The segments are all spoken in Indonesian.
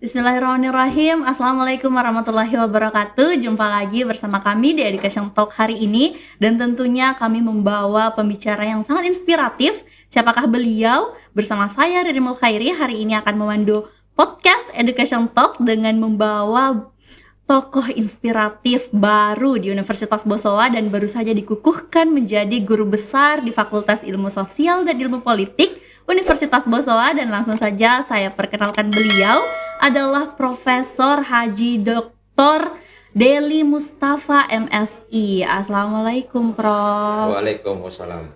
Bismillahirrahmanirrahim. Assalamualaikum warahmatullahi wabarakatuh. Jumpa lagi bersama kami di Education Talk hari ini. Dan tentunya kami membawa pembicara yang sangat inspiratif. Siapakah beliau? Bersama saya Riri Mulkhairi hari ini akan memandu podcast Education Talk dengan membawa tokoh inspiratif baru di Universitas Bosowa dan baru saja dikukuhkan menjadi guru besar di Fakultas Ilmu Sosial dan Ilmu Politik Universitas Bosowa. Dan langsung saja saya perkenalkan, beliau adalah Profesor Haji Dr. Deli Mustafa MSI. Assalamualaikum Prof. Waalaikumsalam.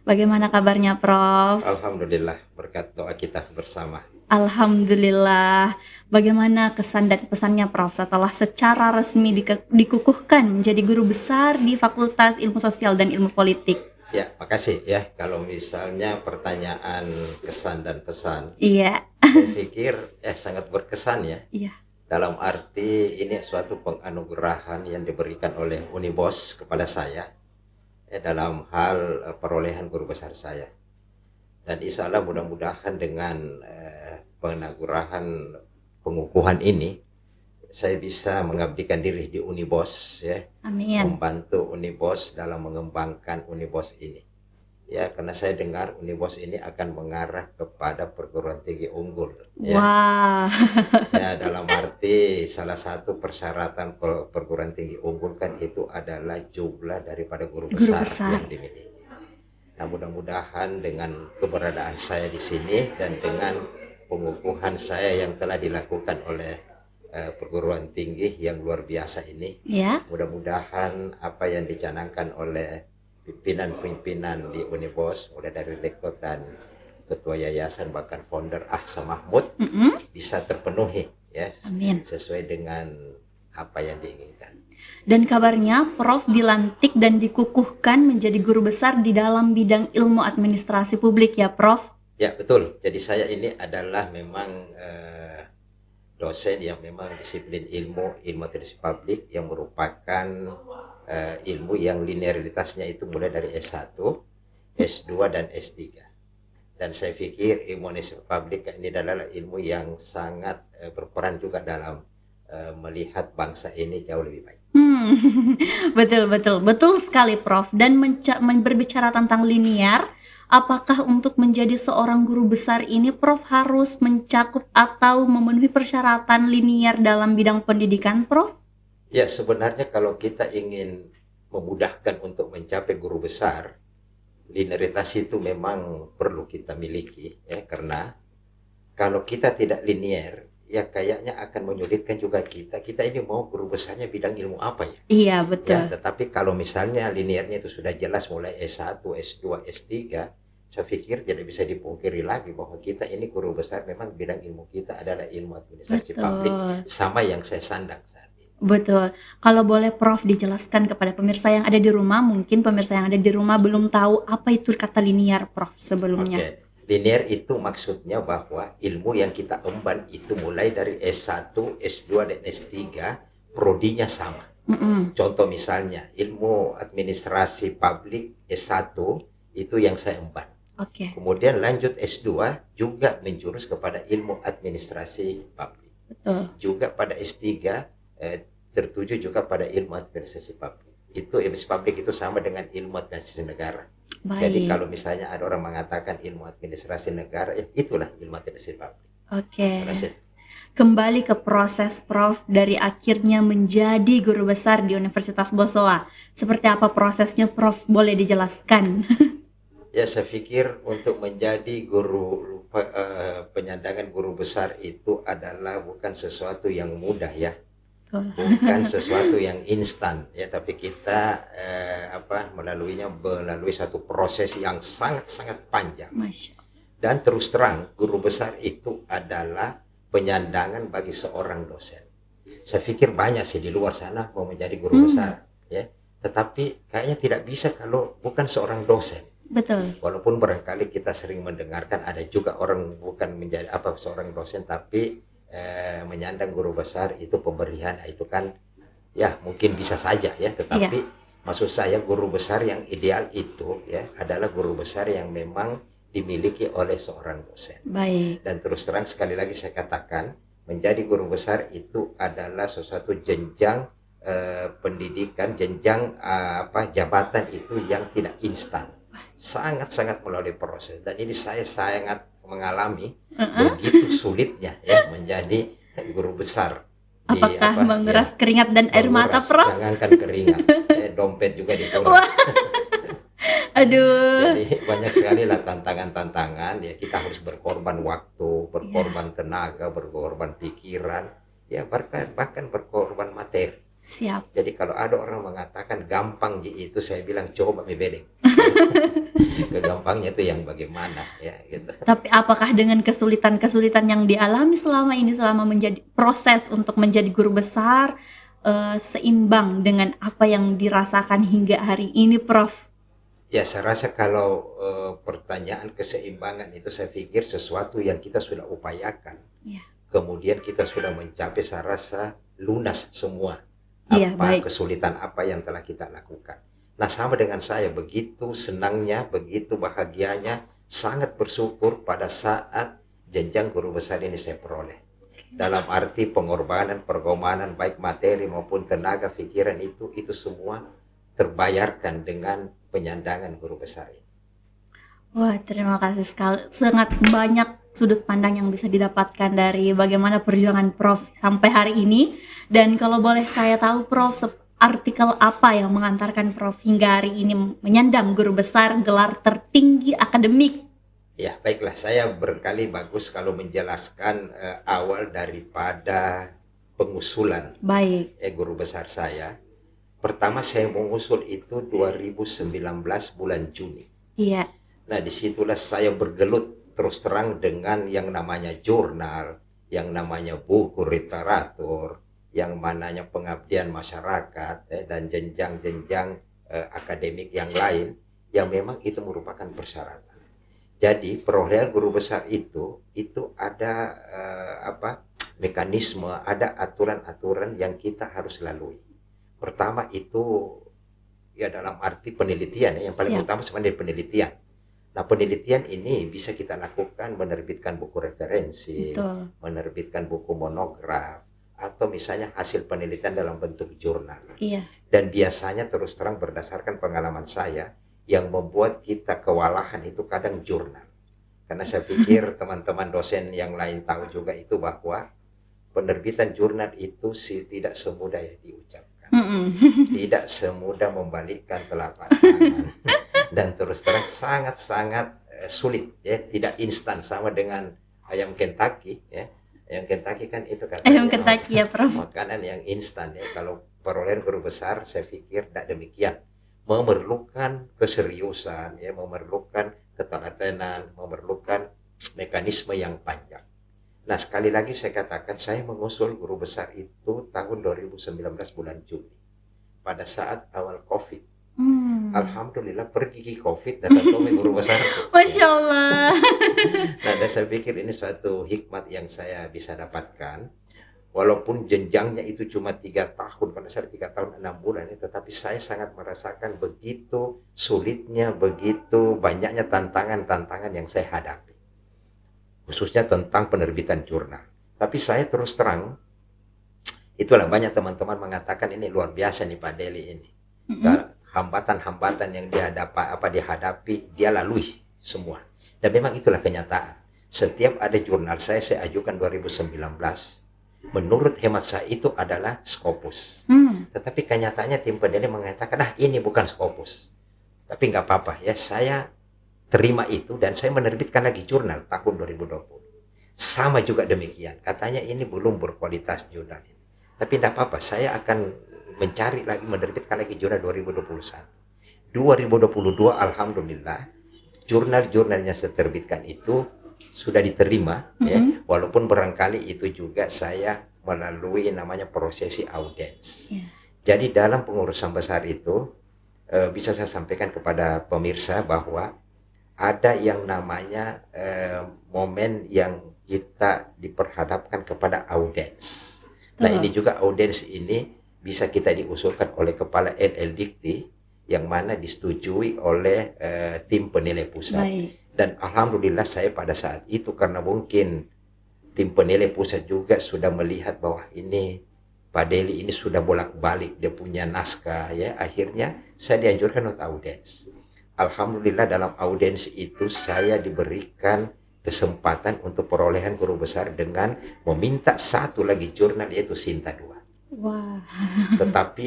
Bagaimana kabarnya Prof? Alhamdulillah, berkat doa kita bersama. Alhamdulillah. Bagaimana kesan dan pesannya Prof setelah secara resmi dikukuhkan menjadi guru besar di Fakultas Ilmu Sosial dan Ilmu Politik? Ya, makasih ya. Kalau misalnya pertanyaan kesan dan pesan, Iya. saya pikir sangat berkesan ya. Iya. Dalam arti ini suatu penganugerahan yang diberikan oleh Unibos kepada saya dalam hal perolehan guru besar saya. Dan insya Allah mudah-mudahan dengan penganugerahan pengukuhan ini saya bisa mengabdikan diri di Unibos ya. Amin. Membantu Unibos dalam mengembangkan Unibos ini. Ya, karena saya dengar Unibos ini akan mengarah kepada perguruan tinggi unggul. Ya. Wah. Ya, dalam arti salah satu persyaratan perguruan tinggi unggul kan itu adalah jumlah daripada guru besar yang dimiliki. Nah, mudah-mudahan dengan keberadaan saya di sini dan dengan pengukuhan saya yang telah dilakukan oleh perguruan tinggi yang luar biasa ini, ya. Mudah-mudahan apa yang dicanangkan oleh pimpinan-pimpinan di Unibos, mulai dari rektor dan ketua yayasan bahkan founder Ahsan Mahmud, bisa terpenuhi ya. Amin. Sesuai dengan apa yang diinginkan. Dan kabarnya Prof dilantik dan dikukuhkan menjadi guru besar di dalam bidang ilmu administrasi publik ya Prof? Ya betul, jadi saya ini adalah memang dosen yang memang disiplin ilmu administrasi publik yang merupakan ilmu yang linearitasnya itu mulai dari S1, S2 dan S3. Dan saya pikir ilmu administrasi publik ini adalah ilmu yang sangat berperan juga dalam melihat bangsa ini jauh lebih baik. Betul sekali Prof. Dan berbicara tentang linear, apakah untuk menjadi seorang guru besar ini Prof harus mencakup atau memenuhi persyaratan linear dalam bidang pendidikan Prof? Ya, sebenarnya kalau kita ingin memudahkan untuk mencapai guru besar, linearitas itu memang perlu kita miliki ya, karena kalau kita tidak linear ya kayaknya akan menyulitkan juga kita ini mau guru besarnya bidang ilmu apa ya? Iya betul. Ya, tetapi kalau misalnya linearnya itu sudah jelas mulai S1, S2, S3, saya pikir tidak bisa dipungkiri lagi bahwa kita ini guru besar memang bidang ilmu kita adalah ilmu administrasi publik, sama yang saya sandang saat ini. Betul. Kalau boleh Prof dijelaskan kepada pemirsa yang ada di rumah, mungkin pemirsa yang ada di rumah belum tahu apa itu kata linear Prof sebelumnya. Okay. Linear itu maksudnya bahwa ilmu yang kita emban itu mulai dari S1, S2, dan S3 prodinya sama. Contoh misalnya ilmu administrasi publik S1 itu yang saya emban. Okay. Kemudian lanjut S2 juga menjurus kepada ilmu administrasi publik. Betul. Juga pada S3 tertuju juga pada ilmu administrasi publik. Itu ilmu publik itu sama dengan ilmu administrasi negara. Baik. Jadi kalau misalnya ada orang mengatakan ilmu administrasi negara, ya itulah ilmu administrasi publik. Oke. Kembali ke proses Prof dari akhirnya menjadi guru besar di Universitas Bosowa. Seperti apa prosesnya Prof? Boleh dijelaskan? Ya, saya pikir untuk menjadi guru penyandangan guru besar itu adalah bukan sesuatu yang mudah ya. Bukan sesuatu yang instan ya, tapi kita melalui satu proses yang sangat panjang. Dan terus terang guru besar itu adalah penyandangan bagi seorang dosen. Saya pikir banyak sih di luar sana mau menjadi guru besar ya, tetapi kayaknya tidak bisa kalau bukan seorang dosen. Betul. Walaupun barangkali kita sering mendengarkan ada juga orang bukan menjadi seorang dosen tapi menyandang guru besar itu pemberian, itu kan ya mungkin bisa saja ya, tetapi maksud saya guru besar yang ideal itu ya adalah guru besar yang memang dimiliki oleh seorang dosen. Baik. Dan terus terang sekali lagi saya katakan menjadi guru besar itu adalah sesuatu jenjang pendidikan, jenjang jabatan itu yang tidak instan, sangat-sangat melalui proses. Dan ini saya sangat mengalami begitu sulitnya ya menjadi guru besar. Apakah menguras keringat dan air mata, Prof? Jangankan keringat, dompet juga dikuras. Aduh. Jadi banyak sekali lah tantangan-tantangan ya, kita harus berkorban waktu, berkorban tenaga, berkorban pikiran, ya bahkan berkorban materi. Siap. Jadi kalau ada orang mengatakan gampang itu, saya bilang coba bedeng. Kegampangnya itu yang bagaimana ya gitu. Tapi apakah dengan kesulitan-kesulitan yang dialami selama ini, selama menjadi proses untuk menjadi guru besar, seimbang dengan apa yang dirasakan hingga hari ini, Prof? Ya, saya rasa kalau pertanyaan keseimbangan itu, saya pikir sesuatu yang kita sudah upayakan, kemudian kita sudah mencapai, saya rasa lunas semua kesulitan apa yang telah kita lakukan. Nah, sama dengan saya, begitu senangnya, begitu bahagianya, sangat bersyukur pada saat jenjang guru besar ini saya peroleh. Dalam arti pengorbanan, pergomanan, baik materi maupun tenaga, pikiran itu semua terbayarkan dengan penyandangan guru besar ini. Wah, terima kasih sekali. Sangat banyak sudut pandang yang bisa didapatkan dari bagaimana perjuangan Prof sampai hari ini. Dan kalau boleh saya tahu, Prof, artikel apa yang mengantarkan Prof hingga hari ini menyandang guru besar gelar tertinggi akademik? Ya, baiklah, saya berkali bagus kalau menjelaskan awal daripada pengusulan guru besar saya. Pertama saya mengusul itu 2019 bulan Juni. Iya. Nah, disitulah saya bergelut terus terang dengan yang namanya jurnal, yang namanya buku literatur, yang mananya pengabdian masyarakat, dan jenjang-jenjang akademik yang lain, yang memang itu merupakan persyaratan. Jadi perolehan guru besar itu ada mekanisme, ada aturan-aturan yang kita harus lalui. Pertama itu ya dalam arti penelitian, yang paling utama sebenarnya penelitian. Nah, penelitian ini bisa kita lakukan menerbitkan buku referensi, menerbitkan buku monograf, atau misalnya hasil penelitian dalam bentuk jurnal. Dan biasanya terus terang berdasarkan pengalaman saya, yang membuat kita kewalahan itu kadang jurnal. Karena saya pikir teman-teman dosen yang lain tahu juga itu, bahwa penerbitan jurnal itu tidak semudah ya diucapkan. Tidak semudah membalikkan telapak tangan. Dan terus terang sangat-sangat sulit ya, tidak instan, sama dengan ayam Kentucky ya. Ayam Kentucky kan itu katanya ayam Kentucky ya, Prof. Makanan yang instan ya. Kalau perolehan guru besar saya pikir tidak demikian. Memerlukan keseriusan ya, memerlukan ketelatenan, memerlukan mekanisme yang panjang. Nah, sekali lagi saya katakan, saya mengusul guru besar itu tahun 2019 bulan Juni, pada saat awal COVID. Alhamdulillah pergi ke COVID dan temui guru besar. Masya Allah. Nah, dan saya pikir ini suatu hikmat yang saya bisa dapatkan. Walaupun jenjangnya itu cuma 3 tahun, pada saat 3 tahun 6 bulan, tetapi saya sangat merasakan begitu sulitnya, begitu banyaknya tantangan-tantangan yang saya hadapi, khususnya tentang penerbitan jurnal. Tapi saya terus terang, itulah banyak teman-teman mengatakan ini luar biasa nih Pak Deli ini. Hambatan-hambatan yang dihadapi, dia lalui semua. Dan memang itulah kenyataan. Setiap ada jurnal saya ajukan 2019. Menurut hemat saya itu adalah Scopus. Tetapi kenyataannya tim peneliti mengatakan, ini bukan Scopus. Tapi nggak apa-apa ya, saya terima itu dan saya menerbitkan lagi jurnal tahun 2020. Sama juga demikian, katanya ini belum berkualitas jurnal ini. Tapi tidak apa-apa, saya akan mencari lagi, menerbitkan lagi jurnal 2021. 2022 alhamdulillah jurnal-jurnalnya saya terbitkan itu sudah diterima ya, walaupun barangkali itu juga saya melalui namanya prosesi audiens. Jadi dalam pengurusan besar itu bisa saya sampaikan kepada pemirsa bahwa ada yang namanya momen yang kita diperhadapkan kepada audiens. Nah, ini juga audiens ini bisa kita diusulkan oleh kepala LL-Dikti, yang mana disetujui oleh tim penilai pusat. Dan alhamdulillah saya pada saat itu, karena mungkin tim penilai pusat juga sudah melihat bahwa ini Pak Deli ini sudah bolak-balik dia punya naskah ya. Akhirnya saya dianjurkan untuk audiens. Alhamdulillah dalam audiens itu saya diberikan kesempatan untuk perolehan guru besar dengan meminta satu lagi jurnal yaitu Sinta 2. Wah. Tetapi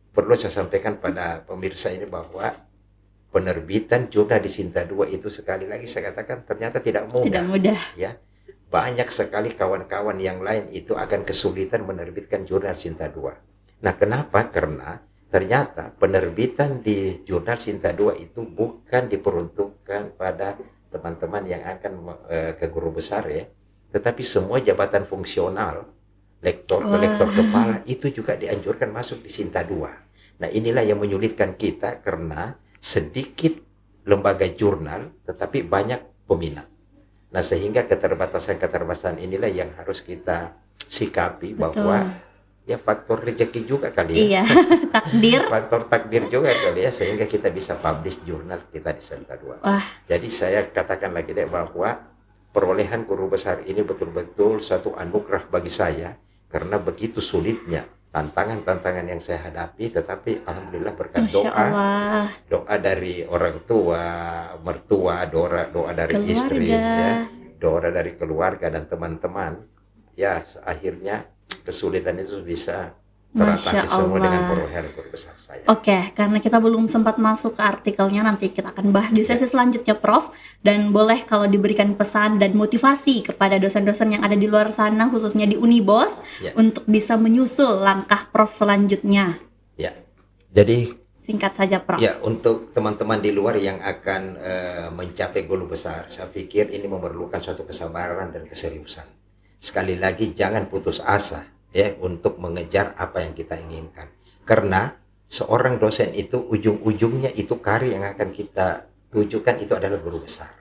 perlu saya sampaikan pada pemirsa ini bahwa penerbitan jurnal di Sinta 2 itu sekali lagi saya katakan ternyata tidak mudah. Tidak mudah. Ya. Banyak sekali kawan-kawan yang lain itu akan kesulitan menerbitkan jurnal Sinta 2. Nah, kenapa? Karena ternyata penerbitan di jurnal Sinta 2 itu bukan diperuntukkan pada teman-teman yang akan ke guru besar ya, tetapi semua jabatan fungsional, lektor atau lektor kepala itu juga dianjurkan masuk di Sinta 2. Nah, inilah yang menyulitkan kita karena sedikit lembaga jurnal tetapi banyak peminat. Nah, sehingga keterbatasan inilah yang harus kita sikapi. Betul. Bahwa ya faktor rezeki juga kali ya. Iya, takdir. Faktor takdir juga kali ya, sehingga kita bisa publish jurnal kita di Sinta 2. Wah. Jadi saya katakan lagi deh bahwa perolehan guru besar ini betul-betul suatu anugerah bagi saya karena begitu sulitnya tantangan-tantangan yang saya hadapi, tetapi alhamdulillah berkat doa dari orang tua, mertua, doa dari keluarga, istri, ya, doa dari keluarga dan teman-teman, ya akhirnya kesulitan itu bisa teratasi semua dengan perolehan guru besar saya. Oke, karena kita belum sempat masuk ke artikelnya, nanti kita akan bahas di sesi selanjutnya, Prof. Dan boleh kalau diberikan pesan dan motivasi kepada dosen-dosen yang ada di luar sana, khususnya di Unibos, untuk bisa menyusul langkah Prof selanjutnya. Ya, jadi singkat saja, Prof. Ya, untuk teman-teman di luar yang akan mencapai guru besar, saya pikir ini memerlukan suatu kesabaran dan keseriusan. Sekali lagi, jangan putus asa ya untuk mengejar apa yang kita inginkan, karena seorang dosen itu ujung-ujungnya itu karir yang akan kita tujukan itu adalah guru besar.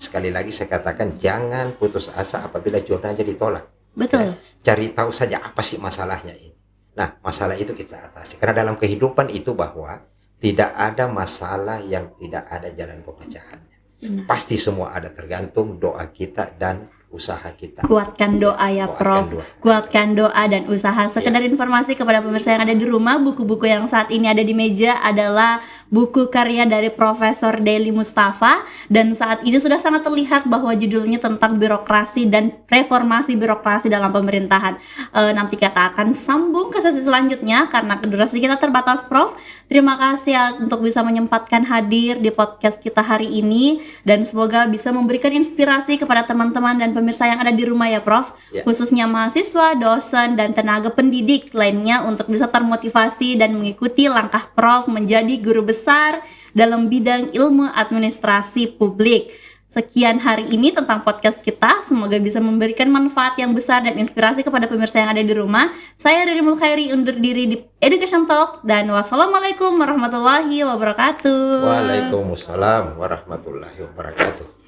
Sekali lagi saya katakan jangan putus asa apabila jurnalnya ditolak. Betul. Ya, cari tahu saja apa sih masalahnya ini. Nah, masalah itu kita atasi, karena dalam kehidupan itu bahwa tidak ada masalah yang tidak ada jalan pemecahannya. Pasti semua ada, tergantung doa kita dan usaha kita. Kuatkan doa ya, Prof. Kuatkan doa dan usaha. Sekedar informasi kepada pemirsa yang ada di rumah, buku-buku yang saat ini ada di meja adalah buku karya dari Profesor Deli Mustafa, dan saat ini sudah sangat terlihat bahwa judulnya tentang birokrasi dan reformasi birokrasi dalam pemerintahan. Nanti kita akan sambung ke sesi selanjutnya karena durasi kita terbatas, Prof. Terima kasih ya untuk bisa menyempatkan hadir di podcast kita hari ini, dan semoga bisa memberikan inspirasi kepada teman-teman dan pemirsa yang ada di rumah ya, Prof. Khususnya mahasiswa, dosen, dan tenaga pendidik lainnya untuk bisa termotivasi dan mengikuti langkah Prof menjadi guru besar dalam bidang ilmu administrasi publik. Sekian hari ini tentang podcast kita, semoga bisa memberikan manfaat yang besar dan inspirasi kepada pemirsa yang ada di rumah. Saya Riri Mulkhairi undur diri di Education Talk, dan wassalamualaikum warahmatullahi wabarakatuh. Waalaikumsalam warahmatullahi wabarakatuh.